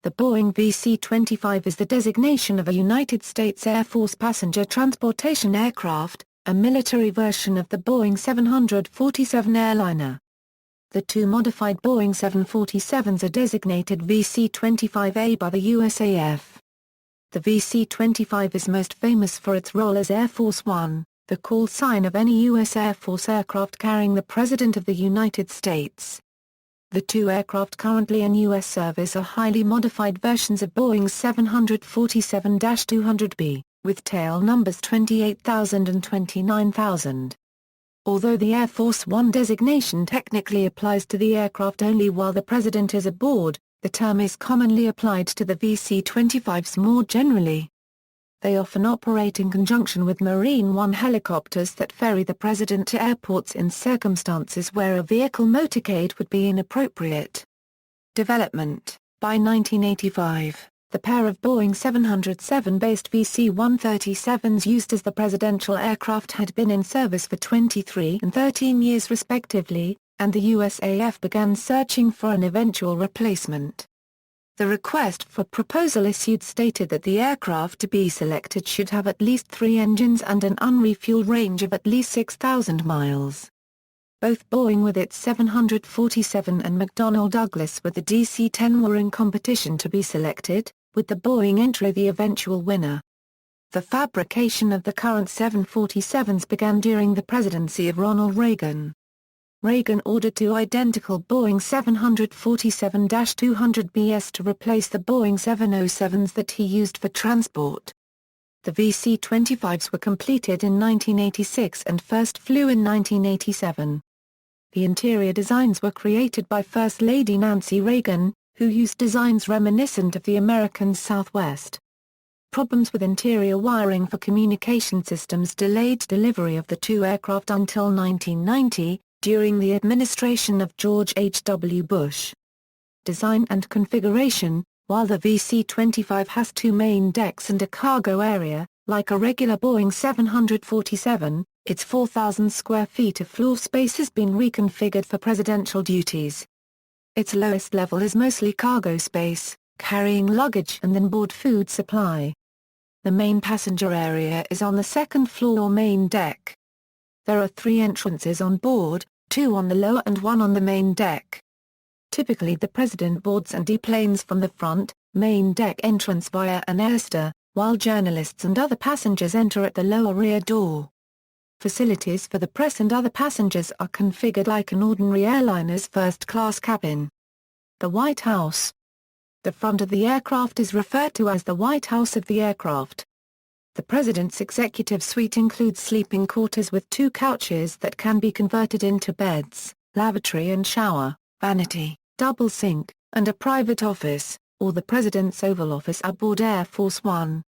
The Boeing VC-25 is the designation of a United States Air Force passenger transportation aircraft, a military version of the Boeing 747 airliner. The two modified Boeing 747s are designated VC-25A by the USAF. The VC-25 is most famous for its role as Air Force One, the call sign of any U.S. Air Force aircraft carrying the President of the United States. The two aircraft currently in U.S. service are highly modified versions of Boeing's 747-200B, with tail numbers 28,000 and 29,000. Although the Air Force One designation technically applies to the aircraft only while the President is aboard, the term is commonly applied to the VC-25s more generally. They often operate in conjunction with Marine One helicopters that ferry the President to airports in circumstances where a vehicle motorcade would be inappropriate. Development. By 1985, the pair of Boeing 707-based VC-137s used as the presidential aircraft had been in service for 23 and 13 years respectively, and the USAF began searching for an eventual replacement. The request for proposal issued stated that the aircraft to be selected should have at least 3 engines and an unrefueled range of at least 6,000 miles. Both Boeing with its 747 and McDonnell Douglas with the DC-10 were in competition to be selected, with the Boeing entry the eventual winner. The fabrication of the current 747s began during the presidency of Ronald Reagan. Reagan ordered two identical Boeing 747-200Bs to replace the Boeing 707s that he used for transport. The VC-25s were completed in 1986 and first flew in 1987. The interior designs were created by First Lady Nancy Reagan, who used designs reminiscent of the American Southwest. Problems with interior wiring for communication systems delayed delivery of the two aircraft until 1990, during the administration of George H. W. Bush. Design and configuration. While the VC-25 has two main decks and a cargo area, like a regular Boeing 747, its 4,000 square feet of floor space has been reconfigured for presidential duties. Its lowest level is mostly cargo space, carrying luggage and then-board food supply. The main passenger area is on the second floor or main deck. There are 3 entrances on board, 2 on the lower and 1 on the main deck. Typically the President boards and deplanes from the front, main deck entrance via an airster, while journalists and other passengers enter at the lower rear door. Facilities for the press and other passengers are configured like an ordinary airliner's first-class cabin. The White House. The front of the aircraft is referred to as the White House of the aircraft. The President's executive suite includes sleeping quarters with 2 couches that can be converted into beds, lavatory and shower, vanity, double sink, and a private office, or the President's Oval Office aboard Air Force One.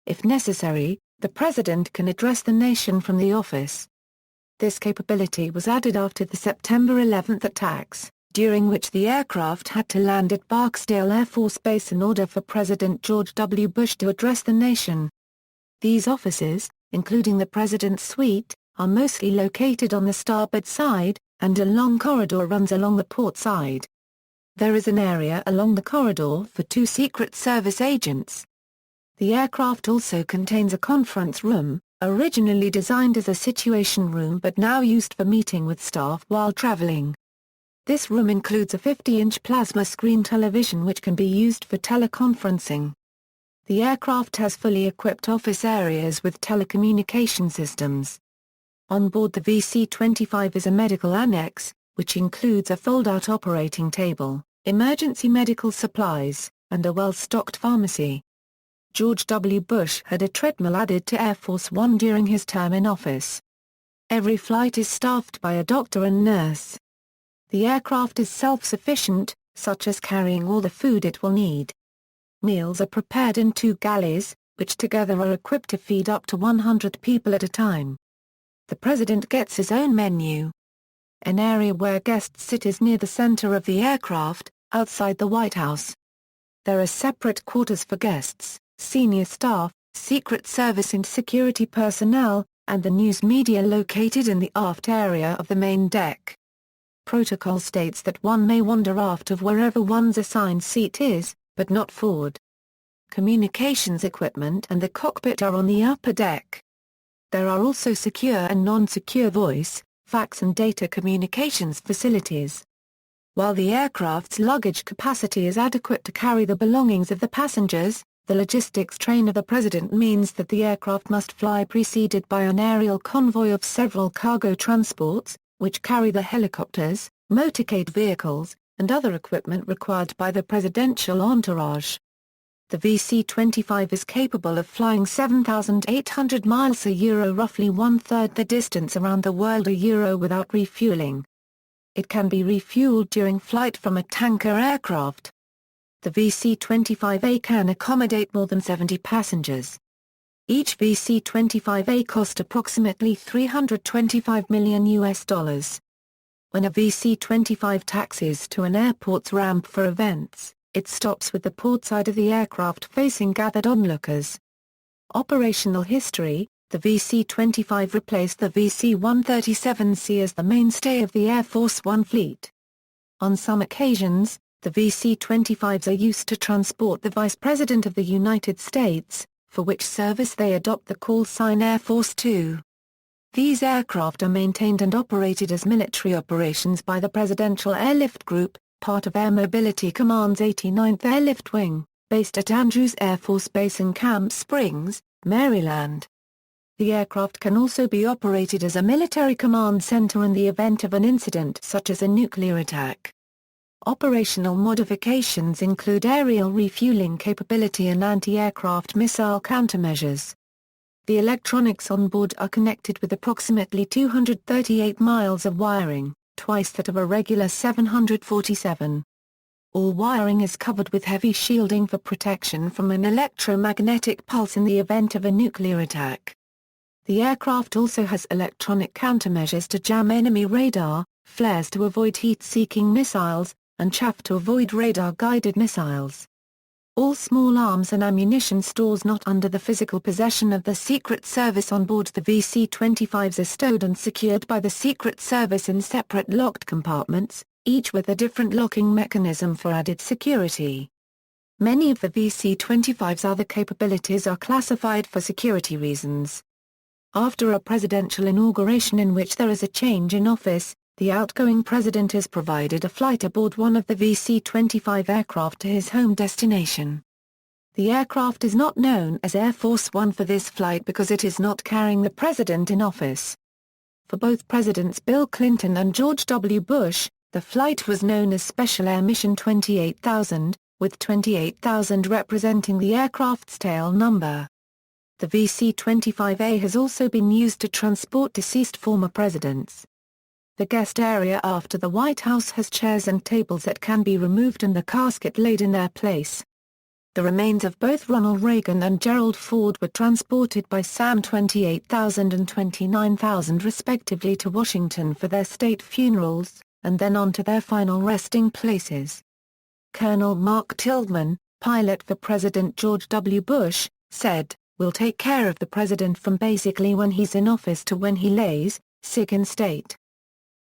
If necessary, the President can address the nation from the office. This capability was added after the September 11 attacks, during which the aircraft had to land at Barksdale Air Force Base in order for President George W. Bush to address the nation. These offices, including the President's suite, are mostly located on the starboard side, and a long corridor runs along the port side. There is an area along the corridor for 2 Secret Service agents. The aircraft also contains a conference room, originally designed as a situation room but now used for meeting with staff while traveling. This room includes a 50-inch plasma screen television which can be used for teleconferencing. The aircraft has fully equipped office areas with telecommunication systems. On board the VC-25 is a medical annex, which includes a fold-out operating table, emergency medical supplies, and a well-stocked pharmacy. George W. Bush had a treadmill added to Air Force One during his term in office. Every flight is staffed by a doctor and nurse. The aircraft is self-sufficient, such as carrying all the food it will need. Meals are prepared in 2 galleys, which together are equipped to feed up to 100 people at a time. The President gets his own menu. An area where guests sit is near the center of the aircraft, outside the White House. There are separate quarters for guests, senior staff, Secret Service and security personnel, and the news media located in the aft area of the main deck. Protocol states that one may wander aft of wherever one's assigned seat is, but not forward. Communications equipment and the cockpit are on the upper deck. There are also secure and non-secure voice, fax and data communications facilities. While the aircraft's luggage capacity is adequate to carry the belongings of the passengers, the logistics train of the president means that the aircraft must fly preceded by an aerial convoy of several cargo transports, which carry the helicopters, motorcade vehicles, and other equipment required by the presidential entourage. The VC-25 is capable of flying 7,800 miles roughly one-third the distance around the world without refueling. It can be refueled during flight from a tanker aircraft. The VC-25A can accommodate more than 70 passengers. Each VC-25A cost approximately $325 million. When a VC-25 taxis to an airport's ramp for events, it stops with the port side of the aircraft facing gathered onlookers. Operational history: the VC-25 replaced the VC-137C as the mainstay of the Air Force One fleet. On some occasions, the VC-25s are used to transport the Vice President of the United States, for which service they adopt the call sign Air Force Two. These aircraft are maintained and operated as military operations by the Presidential Airlift Group, part of Air Mobility Command's 89th Airlift Wing, based at Andrews Air Force Base in Camp Springs, Maryland. The aircraft can also be operated as a military command center in the event of an incident such as a nuclear attack. Operational modifications include aerial refueling capability and anti-aircraft missile countermeasures. The electronics on board are connected with approximately 238 miles of wiring, twice that of a regular 747. All wiring is covered with heavy shielding for protection from an electromagnetic pulse in the event of a nuclear attack. The aircraft also has electronic countermeasures to jam enemy radar, flares to avoid heat-seeking missiles, and chaff to avoid radar-guided missiles. All small arms and ammunition stores not under the physical possession of the Secret Service on board the VC-25s are stowed and secured by the Secret Service in separate locked compartments, each with a different locking mechanism for added security. Many of the VC-25's other capabilities are classified for security reasons. After a presidential inauguration in which there is a change in office, the outgoing president is provided a flight aboard one of the VC-25 aircraft to his home destination. The aircraft is not known as Air Force One for this flight because it is not carrying the president in office. For both Presidents Bill Clinton and George W. Bush, the flight was known as Special Air Mission 28,000, with 28,000 representing the aircraft's tail number. The VC-25A has also been used to transport deceased former presidents. The guest area after the White House has chairs and tables that can be removed and the casket laid in their place. The remains of both Ronald Reagan and Gerald Ford were transported by SAM 28,000 and 29,000 respectively to Washington for their state funerals, and then on to their final resting places. Colonel Mark Tilghman, pilot for President George W. Bush, said, "We'll take care of the president from basically when he's in office to when he lays sick in state."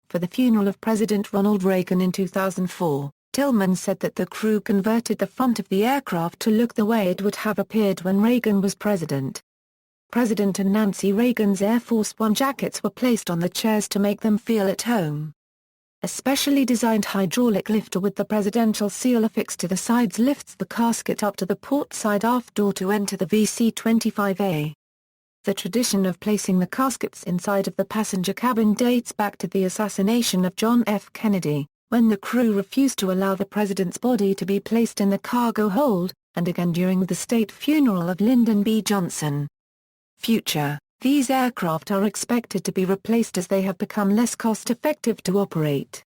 For the funeral of President Ronald Reagan in 2004, Tillman said that the crew converted the front of the aircraft to look the way it would have appeared when Reagan was president. President and Nancy Reagan's Air Force One jackets were placed on the chairs to make them feel at home. A specially designed hydraulic lifter with the presidential seal affixed to the sides lifts the casket up to the port side aft door to enter the VC-25A. The tradition of placing the caskets inside of the passenger cabin dates back to the assassination of John F. Kennedy, when the crew refused to allow the president's body to be placed in the cargo hold, and again during the state funeral of Lyndon B. Johnson. Future: these aircraft are expected to be replaced as they have become less cost-effective to operate.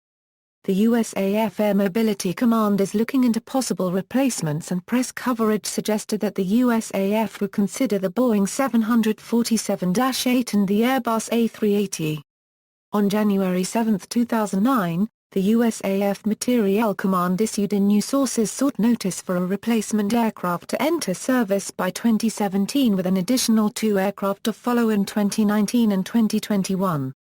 The USAF Air Mobility Command is looking into possible replacements, and press coverage suggested that the USAF would consider the Boeing 747-8 and the Airbus A380. On January 7, 2009, the USAF Materiel Command issued a new sources sought notice for a replacement aircraft to enter service by 2017 with an additional 2 aircraft to follow in 2019 and 2021.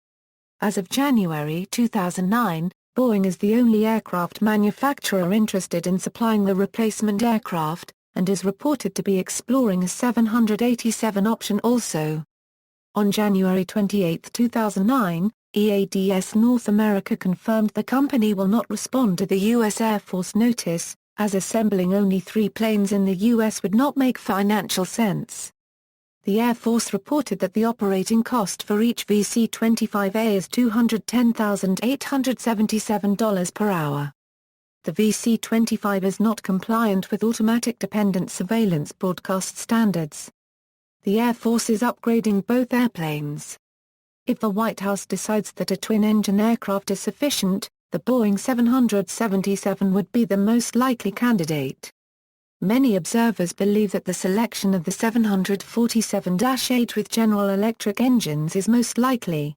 As of January 2009, Boeing is the only aircraft manufacturer interested in supplying the replacement aircraft, and is reported to be exploring a 787 option also. On January 28, 2009, EADS North America confirmed the company will not respond to the U.S. Air Force notice, as assembling only 3 planes in the U.S. would not make financial sense. The Air Force reported that the operating cost for each VC-25A is $210,877 per hour. The VC-25 is not compliant with automatic dependent surveillance broadcast standards. The Air Force is upgrading both airplanes. If the White House decides that a twin-engine aircraft is sufficient, the Boeing 777 would be the most likely candidate. Many observers believe that the selection of the 747-8 with General Electric engines is most likely.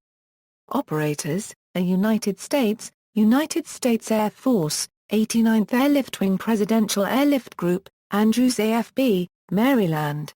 Operators: a United States Air Force, 89th Airlift Wing Presidential Airlift Group, Andrews AFB, Maryland.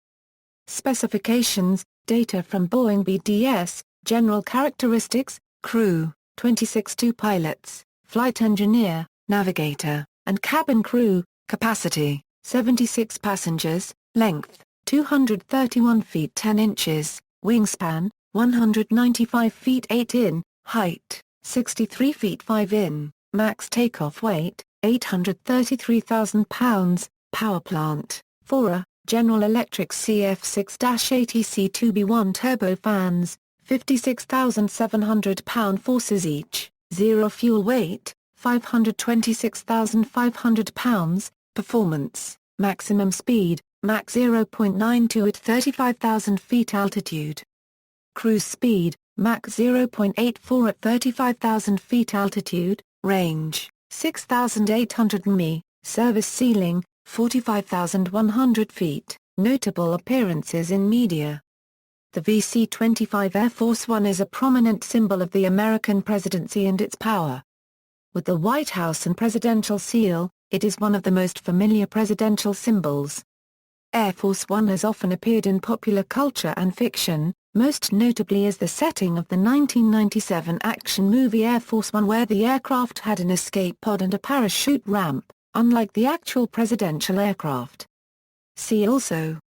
Specifications: data from Boeing BDS, general characteristics, crew, 26 pilots, flight engineer, navigator, and cabin crew, capacity, 76 passengers, length, 231 feet 10 inches, wingspan, 195 feet 8 in, height, 63 feet 5 in, max takeoff weight, 833,000 pounds, power plant, FORA, General Electric CF6-80C2B1 turbofans, 56,700 pound forces each, 0 fuel weight, 526,500 pounds, performance, maximum speed, Mach 0.92 at 35,000 feet altitude. Cruise speed, Mach 0.84 at 35,000 feet altitude, range, 6,800 mi, service ceiling, 45,100 feet, notable appearances in media. The VC-25 Air Force One is a prominent symbol of the American presidency and its power. With the White House and presidential seal, it is one of the most familiar presidential symbols. Air Force One has often appeared in popular culture and fiction, most notably as the setting of the 1997 action movie Air Force One, where the aircraft had an escape pod and a parachute ramp, unlike the actual presidential aircraft. See also: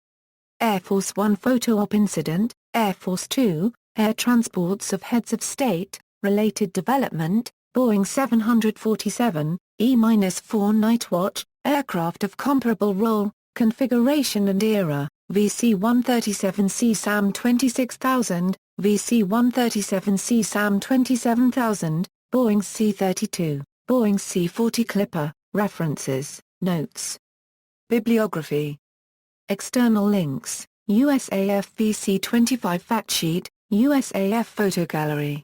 Air Force One photo op incident, Air Force Two, air transports of heads of state, related development, Boeing 747, E-4 Night Watch, aircraft of comparable role, configuration and era, VC-137C SAM 26000, VC-137C SAM 27000, Boeing C-32, Boeing C-40 Clipper, references, notes. Bibliography. External links: USAF VC-25 Fact Sheet, USAF Photo Gallery.